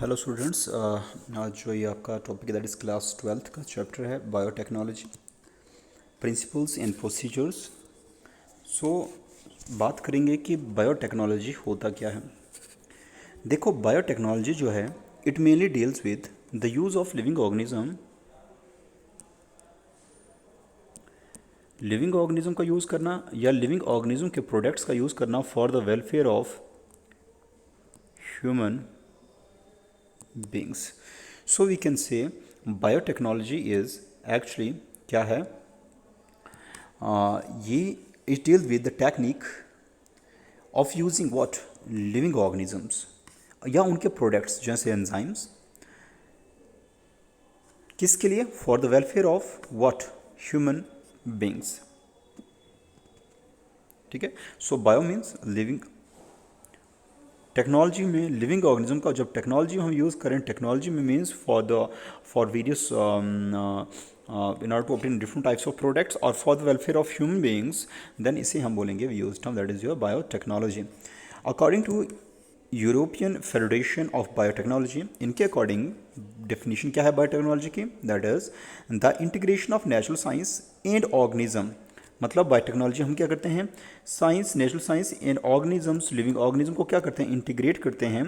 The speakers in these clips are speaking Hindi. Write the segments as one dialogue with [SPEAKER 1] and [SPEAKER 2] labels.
[SPEAKER 1] हेलो स्टूडेंट्स, आज जो ये आपका टॉपिक है दैट इज़ क्लास 12th का चैप्टर है बायोटेक्नोलॉजी प्रिंसिपल्स एंड प्रोसीजर्स। सो बात करेंगे कि बायोटेक्नोलॉजी होता क्या है। देखो, बायोटेक्नोलॉजी जो है it mainly deals with the use of living organism का यूज़ करना या लिविंग ऑर्गेनिज्म के प्रोडक्ट्स का यूज़ करना for the welfare of human beings. So we can say biotechnology is actually क्या है, ये it deals with the technique of using what living organisms या उनके प्रोडक्ट्स जैसे एंजाइम्स किसके लिए, for the welfare of what human beings. ठीक है। सो बायो मीन्स लिविंग। टेक्नोलॉजी में लिविंग ऑर्गेनिज्म का जब टेक्नोलॉजी हम यूज़ करें, टेक्नोलॉजी में means for various in order to obtain different types of products or for the welfare of human beings, then इसे हम बोलेंगे we use term that is your biotechnology. According to European federation of biotechnology, इनके अकॉर्डिंग डेफिनेशन क्या है बायोटेक्नोलॉजी की, that is the integration of natural science and organism. मतलब बायोटेक्नोलॉजी हम क्या करते हैं, science, natural science and organisms, living organism को क्या करते हैं, इंटीग्रेट करते हैं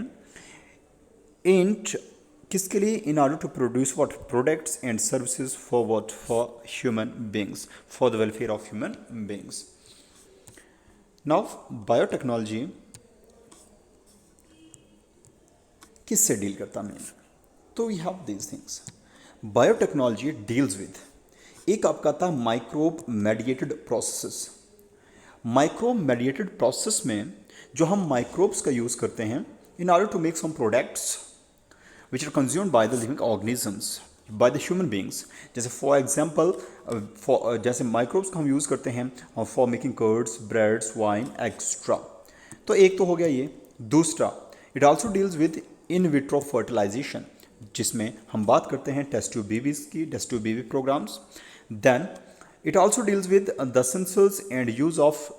[SPEAKER 1] किसके लिए, in order to produce what products and services for what, for human beings, for the welfare of human beings. Now biotechnology किससे डील करता है, तो we have these things. Biotechnology deals with, एक आपका था microbe mediated processes. Microbe mediated process में जो हम माइक्रोब्स का यूज़ करते हैं in order to make some products which are consumed by the living organisms, by the human beings. जैसे फॉर एग्जाम्पल, जैसे माइक्रोब्स का हम यूज़ करते हैं for making curds, breads, wine extra. तो एक तो हो गया ये। दूसरा, it also deals with in vitro fertilization, जिसमें हम बात करते हैं टेस्ट ट्यूब बेबीज की, test tube baby programs. Then it also deals with the sensors and use of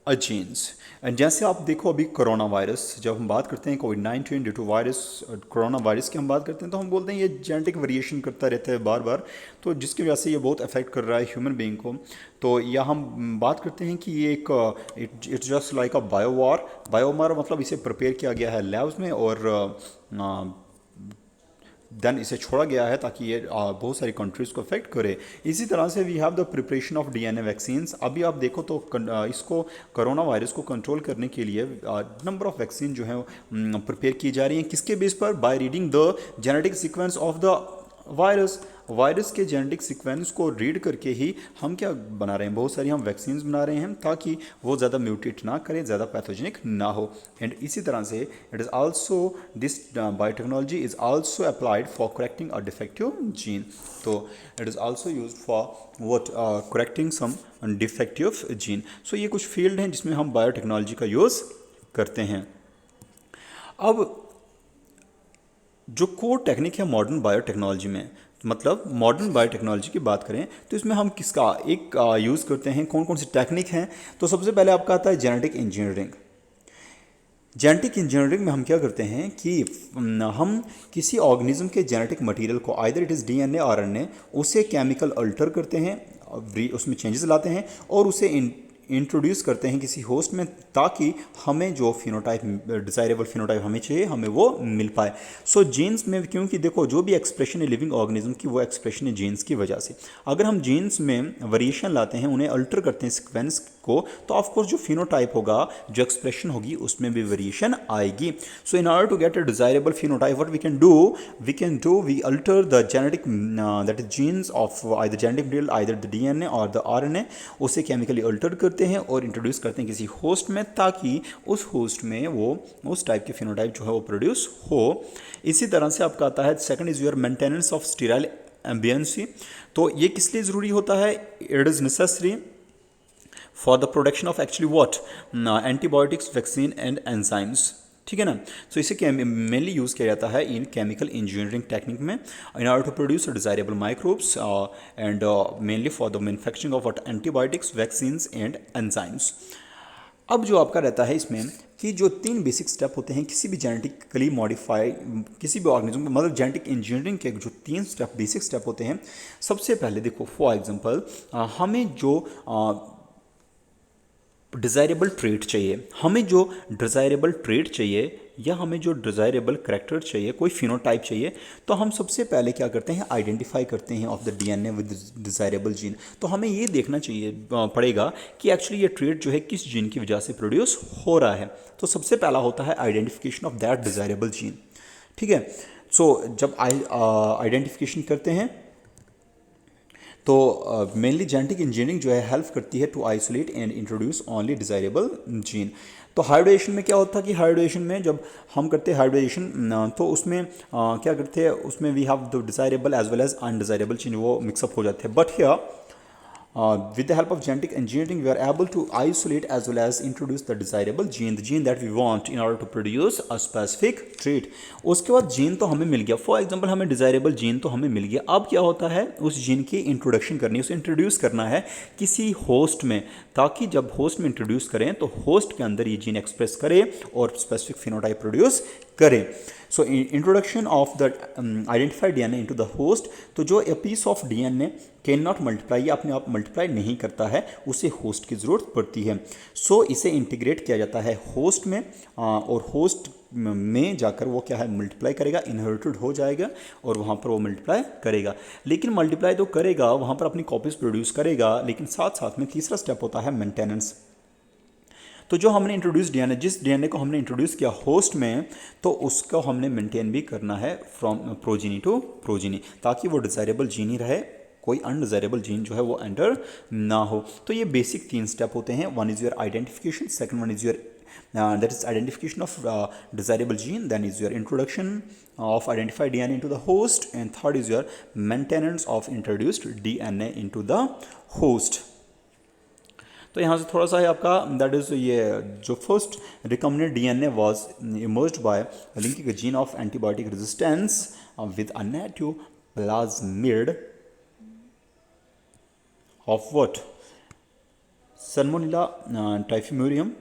[SPEAKER 1] genes. And जैसे आप देखो अभी कोरोना वायरस, जब हम बात करते हैं कोविड-19 due to virus, corona virus की हम बात करते हैं तो हम बोलते हैं ये जेनेटिक वेरिएशन करता रहता है बार बार, तो जिसकी वजह से ये बहुत अफेक्ट कर रहा है ह्यूमन बीइंग को। तो या हम बात करते हैं कि ये एक इट्स जस्ट लाइक अ बायोवार। बायोवार मतलब इसे प्रिपेयर किया गया है लैब्स में और देन इसे छोड़ा गया है ताकि ये बहुत सारी कंट्रीज़ को अफेक्ट करे। इसी तरह से we have the preparation of DNA vaccines. अभी आप देखो तो इसको कोरोना वायरस को कंट्रोल करने के लिए नंबर ऑफ वैक्सीन जो है प्रिपेयर की जा रही हैं, किसके बेस पर, by reading the genetic sequence of the virus. Virus के जेनेटिक सीक्वेंस को रीड करके ही हम क्या बना रहे हैं, बहुत सारी हम वैक्सीन्स बना रहे हैं ताकि वो ज़्यादा म्यूटेट ना करे, ज़्यादा पैथोजेनिक ना हो। एंड इसी तरह से it is also this biotechnology is also applied for correcting a defective gene. तो it is also use for what, correcting some defective gene. So ये कुछ फील्ड हैं जिसमें हम बायोटेक्नोलॉजी का यूज़ करते हैं। अब जो कोर टेक्निक है मॉडर्न बायोटेक्नोलॉजी में, मतलब मॉडर्न बायोटेक्नोलॉजी की बात करें तो इसमें हम किसका एक यूज़ करते हैं, कौन कौन सी टेक्निक हैं। तो सबसे पहले आपका आता है जेनेटिक इंजीनियरिंग। जेनेटिक इंजीनियरिंग में हम क्या करते हैं कि हम किसी ऑर्गेनिज्म के जेनेटिक मटेरियल को, either it is DNA RNA, उसे केमिकल अल्टर करते हैं, उसमें चेंजेस लाते हैं और उसे इंट्रोड्यूस करते हैं किसी होस्ट में, ताकि हमें जो फिनोटाइप, डिज़ायरेबल फिनोटाइप हमें चाहिए, हमें वो मिल पाए। सो जीन्स में, क्योंकि देखो जो भी एक्सप्रेशन है लिविंग ऑर्गेनिज्म की, वो एक्सप्रेशन है जीन्स की वजह से। अगर हम जीन्स में वेरिएशन लाते हैं, उन्हें अल्टर करते हैं सीक्वेंस को, तो ऑफकोर्स जो फिनोटाइप होगा, जो एक्सप्रेशन होगी, उसमें भी वेरिएशन आएगी। So in order to get a desirable phenotype, what we can do, we alter the genetic that is genes of either genetic material, either the DNA or the RNA, उसे केमिकली अल्टर करते हैं और इंट्रोड्यूस करते हैं किसी होस्ट में, ताकि उस होस्ट में वो उस टाइप के फिनोटाइप जो है वो प्रोड्यूस हो। इसी तरह से आपका आता है second is your maintenance of sterile ambiency. तो ये किस लिए ज़रूरी होता है, it is necessary for the production of actually what, antibiotics, vaccine and enzymes. ठीक है ना। सो इसे मेनली यूज़ किया जाता है इन केमिकल इंजीनियरिंग टेक्निक में, in order to produce desirable microbes and mainly for the manufacturing of antibiotics, vaccines and enzymes. अब जो आपका रहता है इसमें कि जो 3 बेसिक स्टेप होते हैं किसी भी जेनेटिकली मॉडिफाई किसी भी ऑर्गेनिज्म मतलब जेनेटिक इंजीनियरिंग के जो 3 स्टेप बेसिक स्टेप होते हैं। सबसे पहले देखो फॉर एग्जांपल हमें जो डिज़ायरेबल ट्रेट चाहिए, हमें जो डिज़ायरेबल ट्रेट चाहिए या हमें जो डिज़ायरेबल करेक्टर चाहिए, कोई फिनोटाइप चाहिए, तो हम सबसे पहले क्या करते हैं, आइडेंटिफाई करते हैं of the DNA with desirable gene. तो हमें ये देखना चाहिए पड़ेगा कि एक्चुअली ये ट्रेट जो है किस जीन की वजह से प्रोड्यूस हो रहा है। तो सबसे पहला होता है identification of that desirable gene. ठीक है, सो जब आइडेंटिफिकेशन करते हैं तो मेनली जेनेटिक इंजीनियरिंग जो है हेल्प करती है to isolate and introduce only desirable gene. तो हाइब्रिडेशन में क्या होता है कि हाइब्रिडेशन में जब हम करते हैं हाइब्रिडेशन तो उसमें क्या करते हैं, उसमें we have the desirable as well as undesirable gene, वो मिक्सअप हो जाते हैं। But here with the help of genetic engineering we are able to isolate as well as introduce the desirable gene, the gene that we want in order to produce a specific trait। उसके बाद जीन तो हमें मिल गया, फॉर एग्जांपल हमें डिज़ायरेबल जीन तो हमें मिल गया। अब क्या होता है, उस जीन की इंट्रोडक्शन करनी है, उसे इंट्रोड्यूस करना है किसी होस्ट में, ताकि जब होस्ट में इंट्रोड्यूस करें तो होस्ट के अंदर ये जीन एक्सप्रेस करे और स्पेसिफिक फिनोटाइप प्रोड्यूस करे। So introduction of the identified DNA into the host. तो जो a piece of DNA can not multiply, या अपने आप मल्टीप्लाई नहीं करता है, उसे होस्ट की ज़रूरत पड़ती है। सो इसे इंटीग्रेट किया जाता है होस्ट में और होस्ट में जाकर वो क्या है, मल्टीप्लाई करेगा, इनहेरिटेड हो जाएगा और वहाँ पर वो मल्टीप्लाई करेगा। लेकिन मल्टीप्लाई तो करेगा, वहाँ पर अपनी कॉपीज़ प्रोड्यूस करेगा, लेकिन साथ साथ में तीसरा स्टेप होता है मेंटेनेंस। तो जो हमने इंट्रोड्यूस डीएनए, जिस डीएनए को हमने इंट्रोड्यूस किया होस्ट में, तो उसको हमने मेंटेन भी करना है फ्रॉम प्रोजीनी टू प्रोजीनी, ताकि वो डिज़ायरेबल जीन ही रहे, कोई अनडिज़ायरेबल जीन जो है वो एंटर ना हो। तो ये बेसिक 3 स्टेप होते हैं। One is your identification, second one is your that is identification of desirable gene, then is your introduction of identified DNA into the host, and third is your maintenance of introduced DNA into the host। तो यहाँ से थोड़ा सा है आपका, दैट इज़ ये जो first recombinant DNA was emerged by linking a gene of antibiotic resistance with a native plasmid of what, salmonella typhimurium.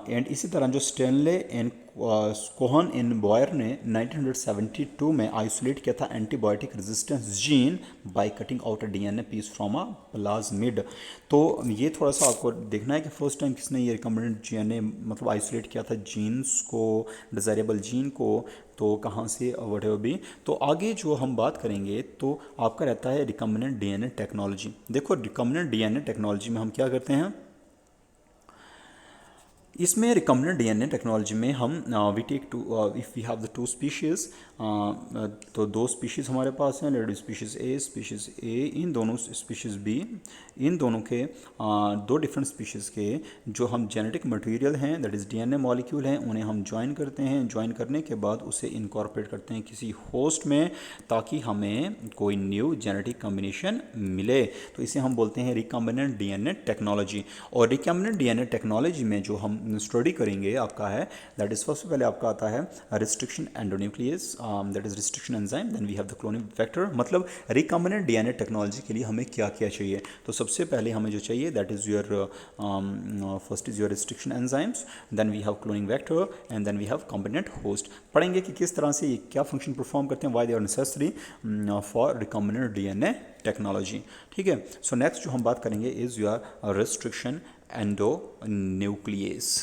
[SPEAKER 1] And इसी तरह जो Stanley and Cohen and Boyer ने 1972 में आइसोलेट किया था antibiotic resistance gene by cutting out a DNA piece from a plasmid. तो ये थोड़ा सा आपको देखना है कि फर्स्ट टाइम किसने ये रिकम्बिनेंट डीएनए मतलब आइसोलेट किया था जीन्स को, डिज़ायरेबल जीन को, तो कहाँ से वट एवर भी। तो आगे जो हम बात करेंगे तो आपका रहता है रिकम्बिनेंट डीएनए टेक्नोलॉजी। देखो रिकम्बिनेंट डीएनए टेक्नोलॉजी में हम क्या करते हैं, इसमें रिकम्बिनेंट डीएनए टेक्नोलॉजी में हम we take to if we have the 2 species, तो 2 स्पीशीज़ हमारे पास हैं, लेट स्पीशीज़ ए, इन दोनों स्पीशीज़ बी, इन दोनों के 2 डिफरेंट स्पीशीज़ के जो हम जेनेटिक मटेरियल हैं, दैट इज़ डीएनए मॉलिक्यूल हैं, उन्हें हम ज्वाइन करते हैं। ज्वाइन करने के बाद उसे इनकॉर्पोरेट करते हैं किसी होस्ट में, ताकि हमें कोई न्यू जेनेटिक कॉम्बिनेशन मिले। तो इसे हम बोलते हैं रिकम्बिनेंट डीएनए टेक्नोलॉजी। और रिकम्बिनेंट डीएनए टेक्नोलॉजी में जो हम स्टडी करेंगे आपका है, दैट इज़ सबसे पहले आपका आता है restriction endonuclease, that is restriction enzyme, then we have the cloning factor. मतलब रिकम्बिनेंट डीएनए टेक्नोलॉजी के लिए हमें क्या क्या चाहिए, तो सबसे पहले हमें जो चाहिए that is your first is your restriction enzymes, then we have cloning factor and then we have combinant host. पढ़ेंगे कि किस तरह से ये क्या फंक्शन परफॉर्म करते हैं, why they are necessary for recombinant DNA technology. ठीक है, सो नेक्स्ट जो हम बात करेंगे इज़ योर रिस्ट्रिक्शन एंडोन्यूक्लियस।